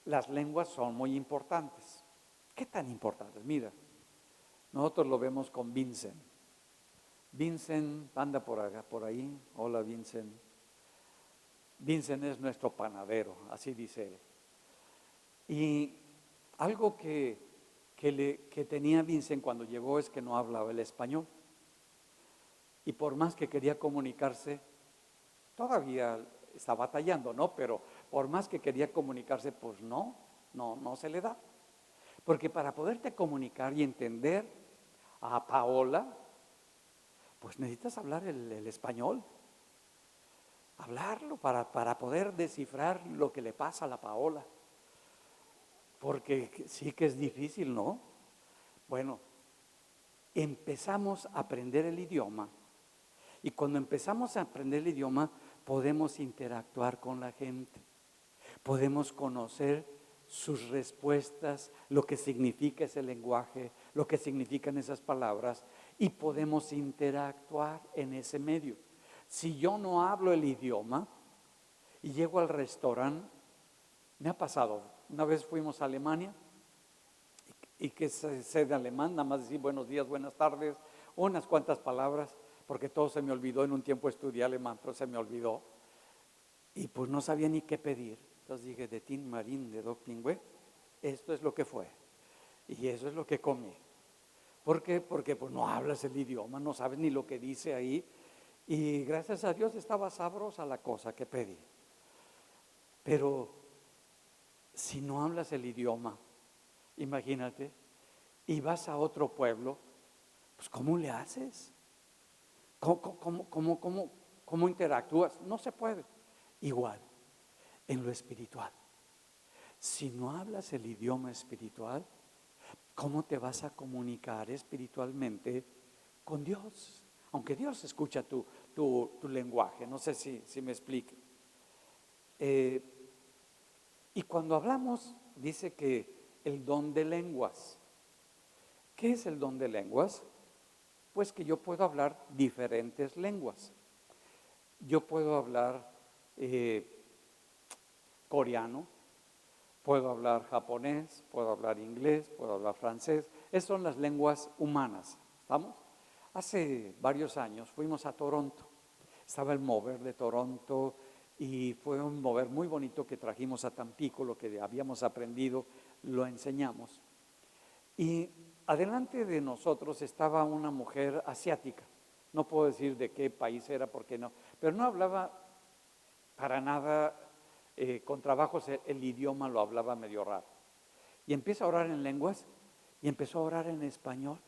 las lenguas son muy importantes. ¿Qué tan importantes? Mira, nosotros lo vemos con Vincent. Vincent anda por ahí. Hola Vincent. Vincent es nuestro panadero, así dice él. Y algo que tenía Vincent cuando llegó es que no hablaba el español. Y por más que quería comunicarse, todavía está batallando, ¿no? Pero por más que quería comunicarse, pues no se le da. Porque para poderte comunicar y entender a Paola, pues necesitas hablar el español. Hablarlo para poder descifrar lo que le pasa a la Paola. Porque sí que es difícil, ¿no? Bueno, empezamos a aprender el idioma y cuando empezamos a aprender el idioma podemos interactuar con la gente, podemos conocer sus respuestas, lo que significa ese lenguaje, lo que significan esas palabras y podemos interactuar en ese medio. Si yo no hablo el idioma y llego al restaurante, me ha pasado, una vez fuimos a Alemania y que sé de alemán, nada más decir buenos días, buenas tardes, unas cuantas palabras, porque todo se me olvidó, en un tiempo estudié alemán, pero se me olvidó. Y pues no sabía ni qué pedir. Entonces dije, de Tin Marín, de Doc Pingüe, esto es lo que fue. Y eso es lo que comí. ¿Por qué? Porque pues no hablas el idioma, no sabes ni lo que dice ahí. Y gracias a Dios estaba sabrosa la cosa que pedí. Pero si no hablas el idioma, imagínate, y vas a otro pueblo, pues ¿cómo le haces? ¿Cómo interactúas? No se puede. Igual, en lo espiritual. Si no hablas el idioma espiritual, ¿cómo te vas a comunicar espiritualmente con Dios? Aunque Dios escucha tu lenguaje, no sé si me explique. Y cuando hablamos, dice que el don de lenguas. ¿Qué es el don de lenguas? Pues que yo puedo hablar diferentes lenguas. Yo puedo hablar coreano, puedo hablar japonés, puedo hablar inglés, puedo hablar francés. Esas son las lenguas humanas, ¿estamos? Hace varios años fuimos a Toronto. Estaba el mover de Toronto y fue un mover muy bonito que trajimos a Tampico, lo que habíamos aprendido, lo enseñamos. Y adelante de nosotros estaba una mujer asiática. No puedo decir de qué país era porque no, pero no hablaba para nada, con trabajos el idioma lo hablaba medio raro. Y empieza a orar en lenguas y empezó a orar en español.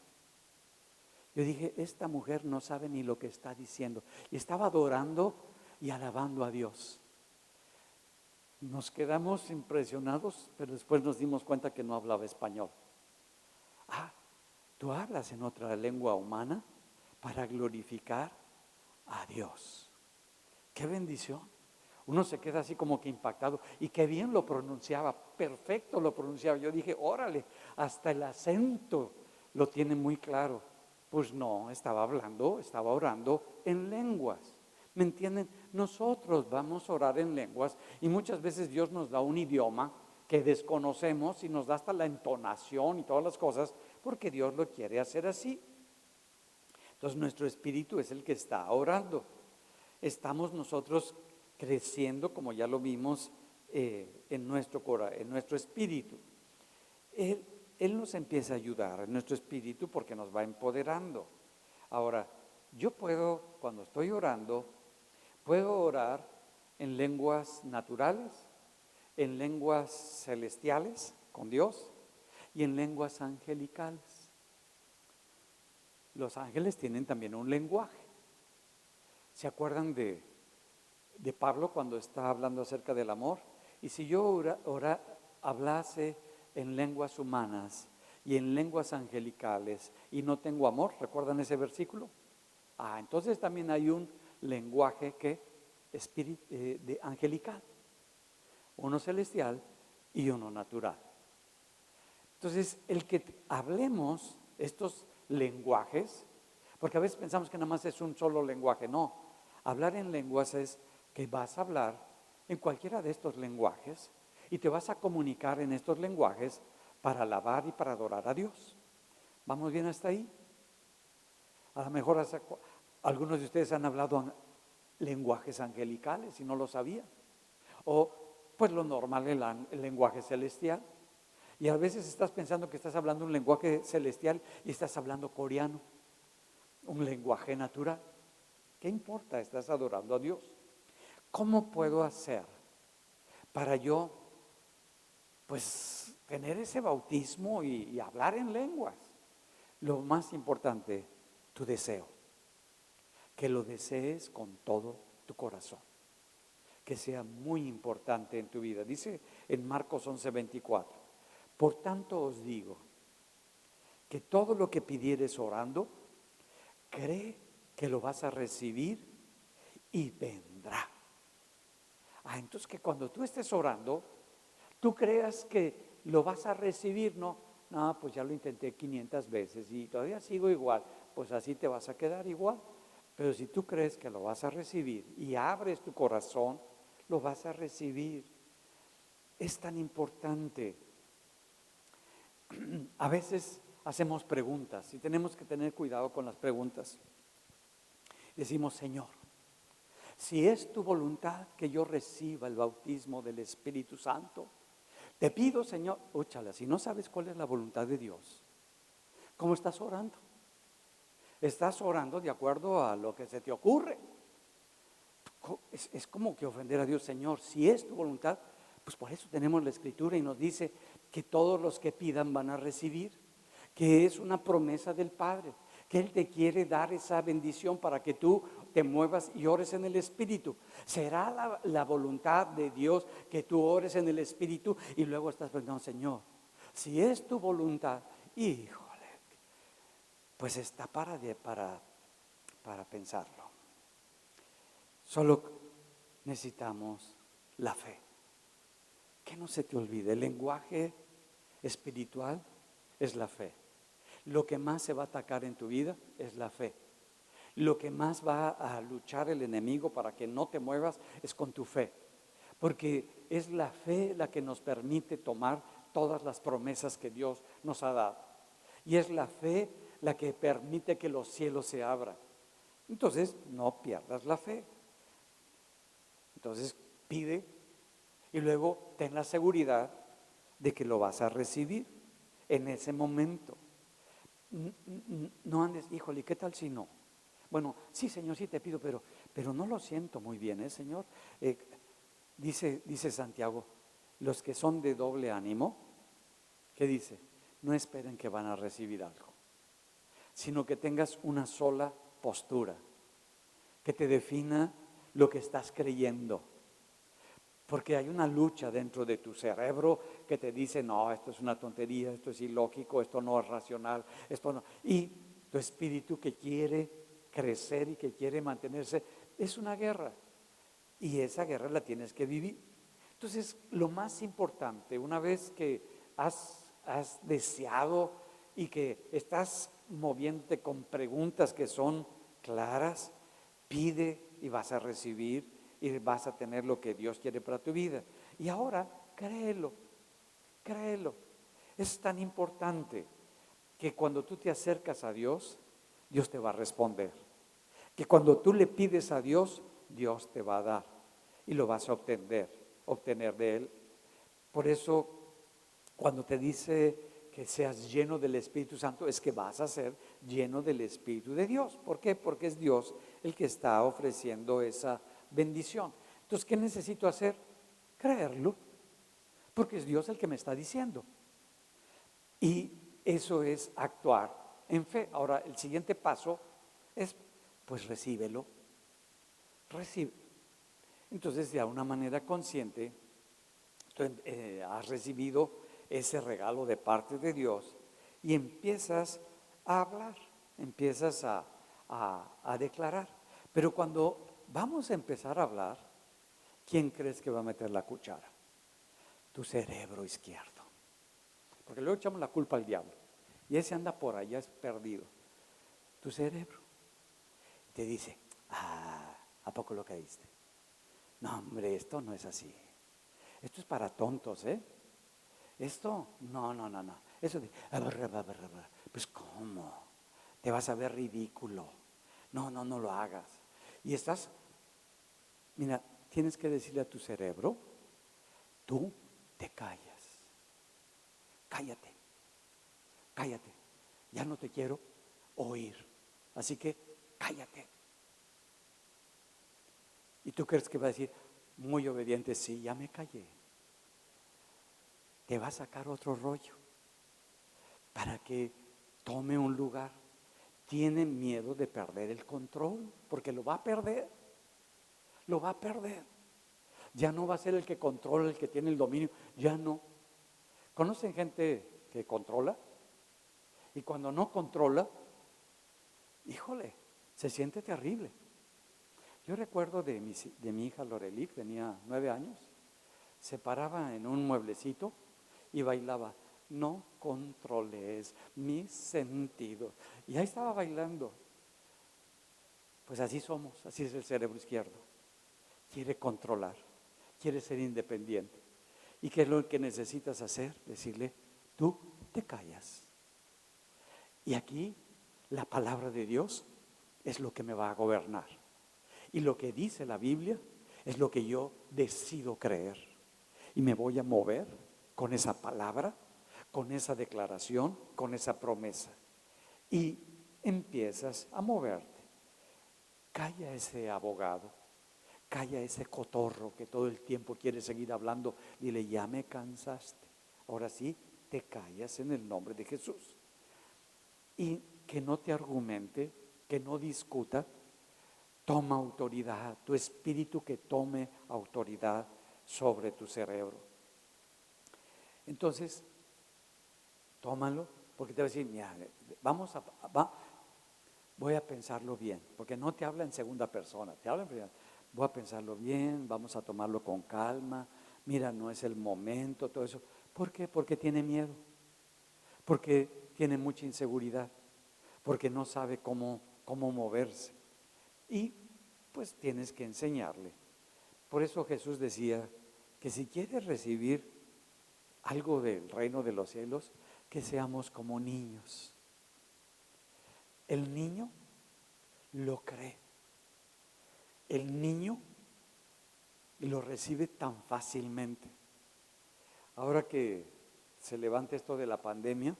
Yo dije, esta mujer no sabe ni lo que está diciendo. Y estaba adorando y alabando a Dios. Nos quedamos impresionados, pero después nos dimos cuenta que no hablaba español. Ah, tú hablas en otra lengua humana para glorificar a Dios. ¡Qué bendición! Uno se queda así como que impactado. Y qué bien lo pronunciaba, perfecto lo pronunciaba. Yo dije, órale, hasta el acento lo tiene muy claro. Pues no, estaba orando en lenguas. ¿Me entienden? Nosotros vamos a orar en lenguas y muchas veces Dios nos da un idioma que desconocemos y nos da hasta la entonación y todas las cosas porque Dios lo quiere hacer así. Entonces nuestro espíritu es el que está orando. Estamos nosotros creciendo, como ya lo vimos, en nuestro espíritu. Él nos empieza a ayudar en nuestro espíritu porque nos va empoderando. Ahora, yo puedo, cuando estoy orando, puedo orar en lenguas naturales, en lenguas celestiales con Dios y en lenguas angelicales. Los ángeles tienen también un lenguaje. ¿Se acuerdan de Pablo cuando está hablando acerca del amor? Y si yo hablase en lenguas humanas y en lenguas angelicales y no tengo amor, ¿recuerdan ese versículo? Entonces también hay un lenguaje de angelical, uno celestial y uno natural. Entonces, el que hablemos estos lenguajes, porque a veces pensamos que nada más es un solo lenguaje, no. Hablar en lenguas es que vas a hablar en cualquiera de estos lenguajes y te vas a comunicar en estos lenguajes para alabar y para adorar a Dios. ¿Vamos bien hasta ahí? A lo mejor algunos de ustedes han hablado en lenguajes angelicales y no lo sabían. O pues lo normal, el lenguaje celestial. Y a veces estás pensando que estás hablando un lenguaje celestial y estás hablando coreano, un lenguaje natural. ¿Qué importa? Estás adorando a Dios. ¿Cómo puedo hacer para yo, pues, tener ese bautismo y hablar en lenguas? Lo más importante, tu deseo. Que lo desees con todo tu corazón. Que sea muy importante en tu vida. Dice en Marcos 11:24. Por tanto os digo que todo lo que pidieres orando, cree que lo vas a recibir y vendrá. Entonces que cuando tú estés orando, tú creas que lo vas a recibir, no, pues ya lo intenté 500 veces y todavía sigo igual, pues así te vas a quedar igual. Pero si tú crees que lo vas a recibir y abres tu corazón, lo vas a recibir. Es tan importante. A veces hacemos preguntas y tenemos que tener cuidado con las preguntas. Decimos, Señor, Si es tu voluntad que yo reciba el bautismo del Espíritu Santo, te pido, Señor, óchala, si no sabes cuál es la voluntad de Dios, ¿cómo estás orando? Estás orando de acuerdo a lo que se te ocurre. Es como que ofender a Dios. Señor, si es tu voluntad, pues por eso tenemos la Escritura y nos dice que todos los que pidan van a recibir, que es una promesa del Padre, que Él te quiere dar esa bendición para que tú te muevas y ores en el Espíritu. ¿Será la voluntad de Dios que tú ores en el Espíritu y luego estás pensando, Señor, si es tu voluntad, híjole, pues está para pensarlo. Solo necesitamos la fe. Que no se te olvide, el lenguaje espiritual es la fe. Lo que más se va a atacar en tu vida es la fe. Lo que más va a luchar el enemigo para que no te muevas es con tu fe. Porque es la fe la que nos permite tomar todas las promesas que Dios nos ha dado. Y es la fe la que permite que los cielos se abran. Entonces, no pierdas la fe. Entonces, pide y luego ten la seguridad de que lo vas a recibir en ese momento. No andes, híjole, ¿qué tal si no? Bueno, sí, Señor, sí te pido, pero no lo siento muy bien, Señor. Dice Santiago, los que son de doble ánimo, ¿qué dice? No esperen que van a recibir algo, sino que tengas una sola postura, que te defina lo que estás creyendo. Porque hay una lucha dentro de tu cerebro que te dice, no, esto es una tontería, esto es ilógico, esto no es racional, esto no. Y tu espíritu que quiere crecer y que quiere mantenerse, es una guerra. Y esa guerra la tienes que vivir. Entonces, lo más importante, una vez que has deseado y que estás moviéndote con preguntas que son claras, pide y vas a recibir y vas a tener lo que Dios quiere para tu vida. Y ahora, créelo. Es tan importante que cuando tú te acercas a Dios, Dios te va a responder. Que cuando tú le pides a Dios, Dios te va a dar y lo vas a obtener de Él. Por eso, cuando te dice que seas lleno del Espíritu Santo, es que vas a ser lleno del Espíritu de Dios. ¿Por qué? Porque es Dios el que está ofreciendo esa bendición. Entonces, ¿qué necesito hacer? Creerlo, porque es Dios el que me está diciendo. Y eso es actuar en fe. Ahora, el siguiente paso es, pues recíbelo. Recibe. Entonces, de una manera consciente, has recibido ese regalo de parte de Dios y empiezas a hablar, empiezas a declarar. Pero cuando vamos a empezar a hablar, ¿quién crees que va a meter la cuchara? Tu cerebro izquierdo. Porque luego echamos la culpa al diablo y ese anda por allá, es perdido. Tu cerebro te dice, ¿a poco lo creíste? No, hombre, esto no es así. Esto es para tontos, Esto, no. Eso de, pues ¿cómo? Te vas a ver ridículo. No lo hagas. Y estás, mira, tienes que decirle a tu cerebro, tú te callas. Cállate. Ya no te quiero oír. Así que cállate. ¿Y tú crees que va a decir, muy obediente, sí, ya me callé? Te va a sacar otro rollo para que tome un lugar. Tiene miedo de perder el control, porque lo va a perder. Ya no va a ser el que controla, el que tiene el dominio, ya no. ¿Conocen gente que controla? Y cuando no controla, híjole, se siente terrible. Yo recuerdo de mi hija Lorelí, que tenía 9 años, se paraba en un mueblecito y bailaba, no controles mis sentidos. Y ahí estaba bailando. Pues así somos, así es el cerebro izquierdo. Quiere controlar, quiere ser independiente. ¿Y qué es lo que necesitas hacer? Decirle, tú te callas. Y aquí la palabra de Dios es lo que me va a gobernar. Y lo que dice la Biblia es lo que yo decido creer. Y me voy a mover con esa palabra, con esa declaración, con esa promesa. Y empiezas a moverte. Calla ese abogado, calla ese cotorro que todo el tiempo quiere seguir hablando. Dile, ya me cansaste. Ahora sí, te callas en el nombre de Jesús. Y que no te argumente, que no discuta. Toma autoridad, tu espíritu que tome autoridad sobre tu cerebro. Entonces, tómalo, porque te va a decir, mira, voy a pensarlo bien, porque no te habla en segunda persona, te habla en primera. Voy a pensarlo bien, vamos a tomarlo con calma, mira, no es el momento, todo eso. ¿Por qué? Porque tiene miedo, porque tiene mucha inseguridad, porque no sabe cómo moverse. Y pues tienes que enseñarle. Por eso Jesús decía que si quieres recibir algo del reino de los cielos, que seamos como niños. El niño lo cree. El niño lo recibe tan fácilmente. Ahora que se levante esto de la pandemia,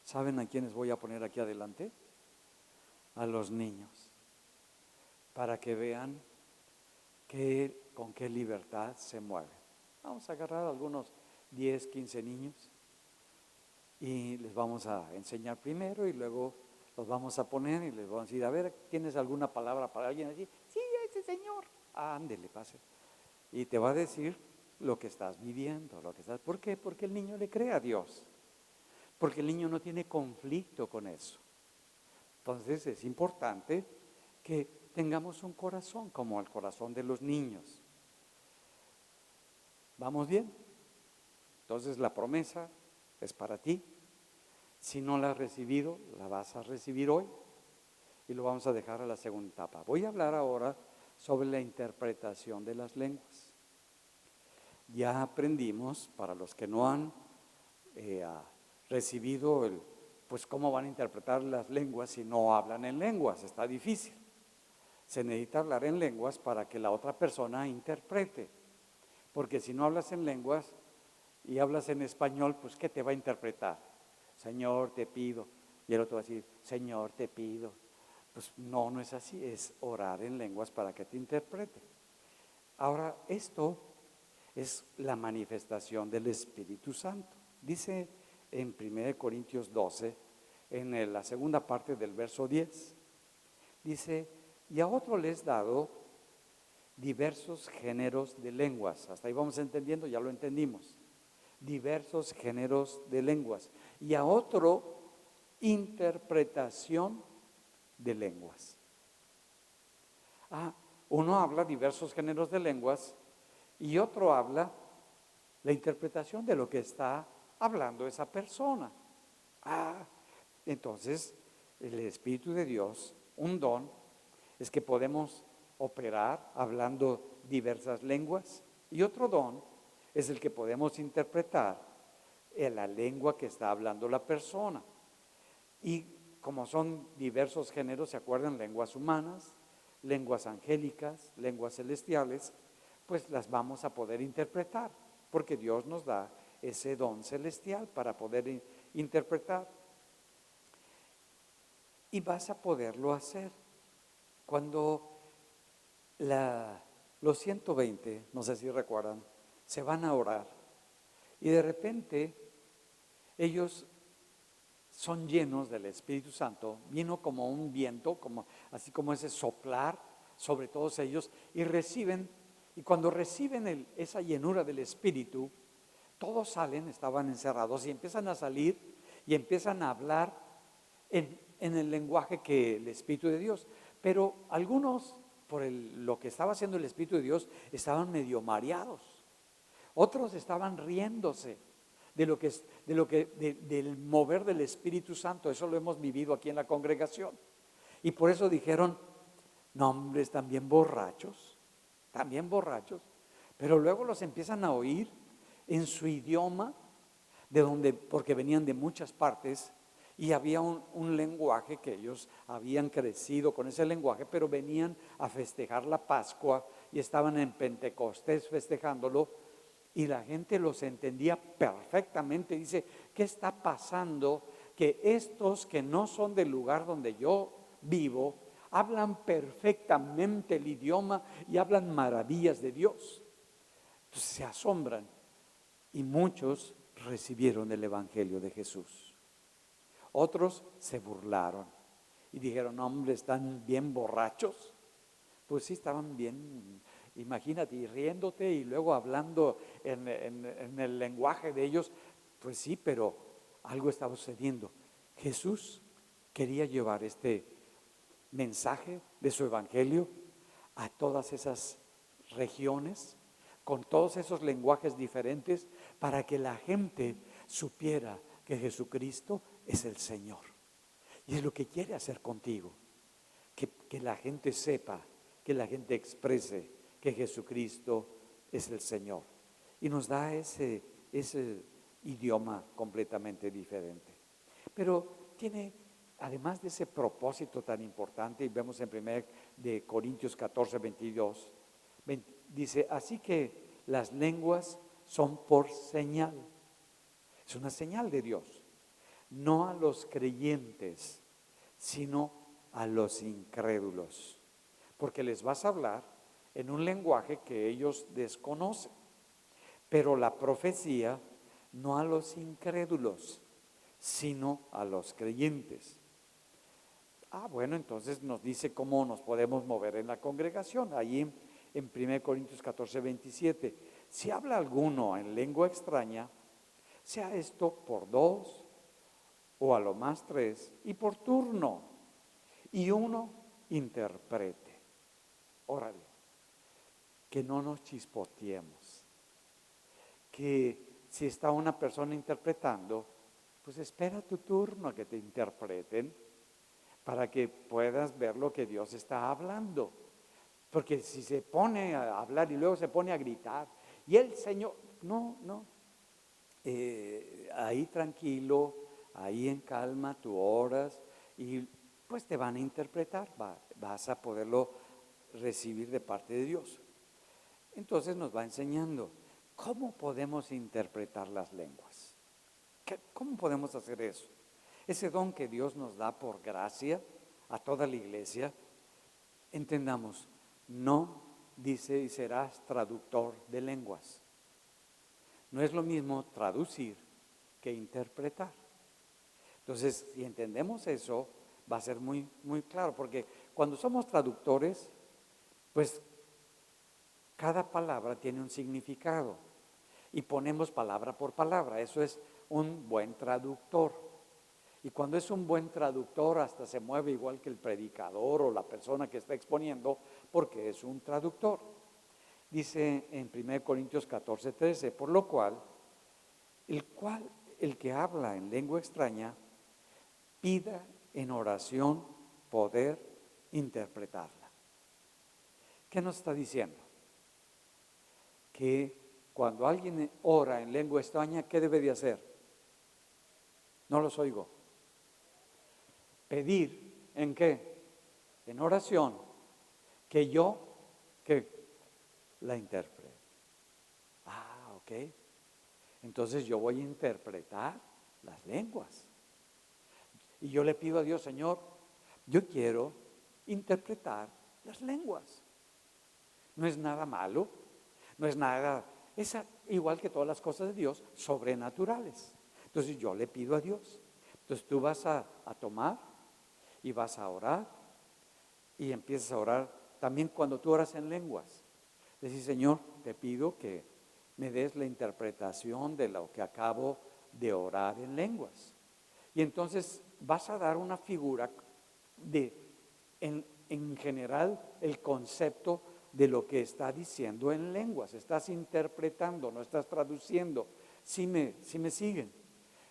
¿saben a quiénes voy a poner aquí adelante? A los niños, para que vean con qué libertad se mueven. Vamos a agarrar algunos 10, 15 niños y les vamos a enseñar primero y luego los vamos a poner y les vamos a decir, a ver, ¿tienes alguna palabra para alguien allí? Sí, ese señor. Ándele, pase. Y te va a decir lo que estás viviendo, ¿por qué? Porque el niño le cree a Dios. Porque el niño no tiene conflicto con eso. Entonces es importante que tengamos un corazón como el corazón de los niños. ¿Vamos bien? Entonces la promesa es para ti. Si no la has recibido, la vas a recibir hoy y lo vamos a dejar a la segunda etapa. Voy a hablar ahora sobre la interpretación de las lenguas. Ya aprendimos, para los que no han recibido pues cómo van a interpretar las lenguas si no hablan en lenguas, está difícil. Se necesita hablar en lenguas para que la otra persona interprete, porque si no hablas en lenguas y hablas en español, pues ¿qué te va a interpretar? Señor, te pido. Y el otro va a decir, Señor, te pido. Pues no es así, es orar en lenguas para que te interprete. Ahora, esto es la manifestación del Espíritu Santo. Dice en 1 Corintios 12, en la segunda parte del verso 10, dice, y a otro les dado diversos géneros de lenguas. Hasta ahí vamos entendiendo, ya lo entendimos. Diversos géneros de lenguas. Y a otro, interpretación de lenguas. Uno habla diversos géneros de lenguas y otro habla la interpretación de lo que está hablando esa persona. Entonces, el Espíritu de Dios, un don, es que podemos operar hablando diversas lenguas, y otro don es el que podemos interpretar en la lengua que está hablando la persona. Y como son diversos géneros, ¿se acuerdan? Lenguas humanas, lenguas angélicas, lenguas celestiales, pues las vamos a poder interpretar, porque Dios nos da ese don celestial para poder interpretar. Y vas a poderlo hacer cuando los 120, no sé si recuerdan, se van a orar y de repente ellos son llenos del Espíritu Santo, vino como un viento, así como ese soplar sobre todos ellos y reciben, y cuando reciben esa llenura del Espíritu, todos salen, estaban encerrados y empiezan a salir y empiezan a hablar en el lenguaje que el Espíritu de Dios, pero algunos por lo que estaba haciendo el Espíritu de Dios estaban medio mareados, otros estaban riéndose del mover del Espíritu Santo. Eso lo hemos vivido aquí en la congregación y por eso dijeron, no hombre, están bien borrachos, pero luego los empiezan a oír en su idioma, porque venían de muchas partes, Y había un lenguaje que ellos habían crecido con ese lenguaje, pero venían a festejar la Pascua y estaban en Pentecostés festejándolo y la gente los entendía perfectamente. Dice, ¿qué está pasando? Que estos que no son del lugar donde yo vivo, hablan perfectamente el idioma y hablan maravillas de Dios. Entonces se asombran y muchos recibieron el Evangelio de Jesús. Otros se burlaron y dijeron, hombre, están bien borrachos. Pues sí, estaban bien, imagínate, y riéndote y luego hablando en el lenguaje de ellos. Pues sí, pero algo estaba sucediendo. Jesús quería llevar este mensaje de su evangelio a todas esas regiones, con todos esos lenguajes diferentes, para que la gente supiera que Jesucristo es el Señor. Y es lo que quiere hacer contigo, que la gente sepa, que la gente exprese que Jesucristo es el Señor. Y nos da ese idioma completamente diferente. Pero tiene, además de ese propósito tan importante, y vemos en 1 de Corintios 14, 22, dice, así que las lenguas son por señal. Es una señal de Dios, no a los creyentes, sino a los incrédulos, porque les vas a hablar en un lenguaje que ellos desconocen. Pero la profecía no a los incrédulos, sino a los creyentes. Bueno, entonces nos dice cómo nos podemos mover en la congregación. Allí en 1 Corintios 14, 27, si habla alguno en lengua extraña, sea esto por 2 o a lo más 3 y por turno, y uno interprete. Órale, que no nos chispoteemos, que si está una persona interpretando, pues espera tu turno a que te interpreten para que puedas ver lo que Dios está hablando. Porque si se pone a hablar y luego se pone a gritar, y el Señor, no, ahí tranquilo, ahí en calma, tú oras y pues te van a interpretar, vas a poderlo recibir de parte de Dios. Entonces nos va enseñando cómo podemos interpretar las lenguas. ¿Cómo podemos hacer eso? Ese don que Dios nos da por gracia a toda la iglesia, entendamos, no dice y serás traductor de lenguas. No es lo mismo traducir que interpretar. Entonces, si entendemos eso, va a ser muy, muy claro, porque cuando somos traductores, pues cada palabra tiene un significado y ponemos palabra por palabra. Eso es un buen traductor. Y cuando es un buen traductor, hasta se mueve igual que el predicador o la persona que está exponiendo, porque es un traductor. Dice en 1 Corintios 14, 13, por lo cual, el que habla en lengua extraña, pida en oración poder interpretarla. ¿Qué nos está diciendo? Que cuando alguien ora en lengua extraña, ¿qué debe de hacer? No los oigo. Pedir, ¿en qué? En oración, que yo, que la interprete. Ok. Entonces yo voy a interpretar las lenguas. Y yo le pido a Dios, Señor, yo quiero interpretar las lenguas. No es nada malo, no es nada, es igual que todas las cosas de Dios, sobrenaturales. Entonces yo le pido a Dios. Entonces tú vas a tomar y vas a orar y empiezas a orar. También cuando tú oras en lenguas, decís, Señor, te pido que me des la interpretación de lo que acabo de orar en lenguas. Y entonces vas a dar una figura en general, el concepto de lo que está diciendo en lenguas. Estás interpretando, no estás traduciendo. Si me siguen,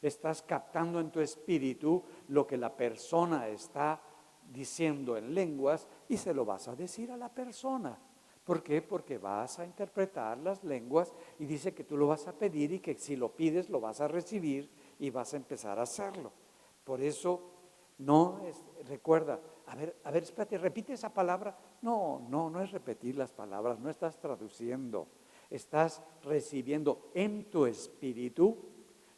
estás captando en tu espíritu lo que la persona está diciendo en lenguas y se lo vas a decir a la persona. ¿Por qué? Porque vas a interpretar las lenguas y dice que tú lo vas a pedir y que si lo pides lo vas a recibir y vas a empezar a hacerlo. Por eso no es, recuerda, a ver, espérate, repite esa palabra. No es repetir las palabras, no estás traduciendo, estás recibiendo en tu espíritu,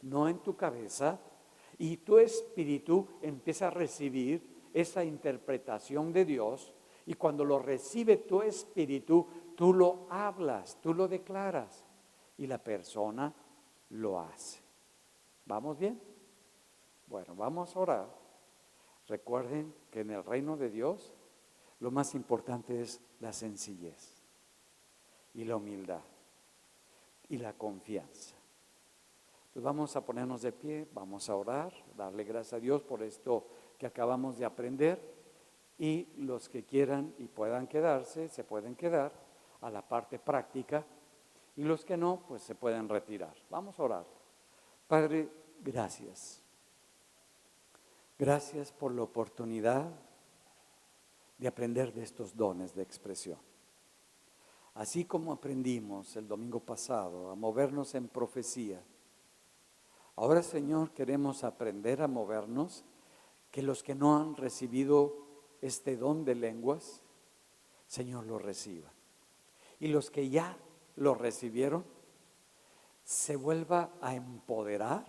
no en tu cabeza, y tu espíritu empieza a recibir esa interpretación de Dios, y cuando lo recibe tu espíritu, tú lo hablas, tú lo declaras, y la persona lo hace. ¿Vamos bien? Bueno, vamos a orar. Recuerden que en el reino de Dios lo más importante es la sencillez y la humildad y la confianza. Entonces vamos a ponernos de pie, vamos a orar, darle gracias a Dios por esto que acabamos de aprender, y los que quieran y puedan quedarse, se pueden quedar a la parte práctica, y los que no, pues se pueden retirar. Vamos a orar. Padre, gracias. Gracias por la oportunidad de aprender de estos dones de expresión. Así como aprendimos el domingo pasado a movernos en profecía, ahora, Señor, queremos aprender a movernos, que los que no han recibido este don de lenguas, Señor, lo reciban. Y los que ya lo recibieron, se vuelva a empoderar,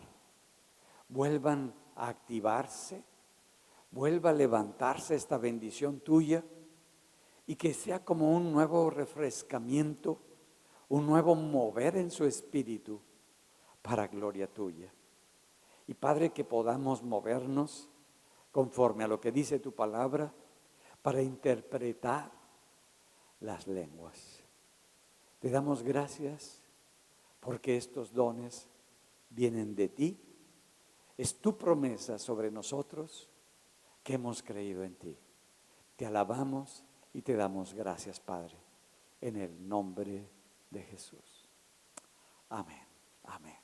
vuelvan a activarse, vuelva a levantarse esta bendición tuya, y que sea como un nuevo refrescamiento, un nuevo mover en su espíritu para gloria tuya. Y Padre, que podamos movernos conforme a lo que dice tu palabra para interpretar las lenguas. Te damos gracias porque estos dones vienen de ti. Es tu promesa sobre nosotros que hemos creído en ti. Te alabamos y te damos gracias, Padre, en el nombre de Jesús. Amén. Amén.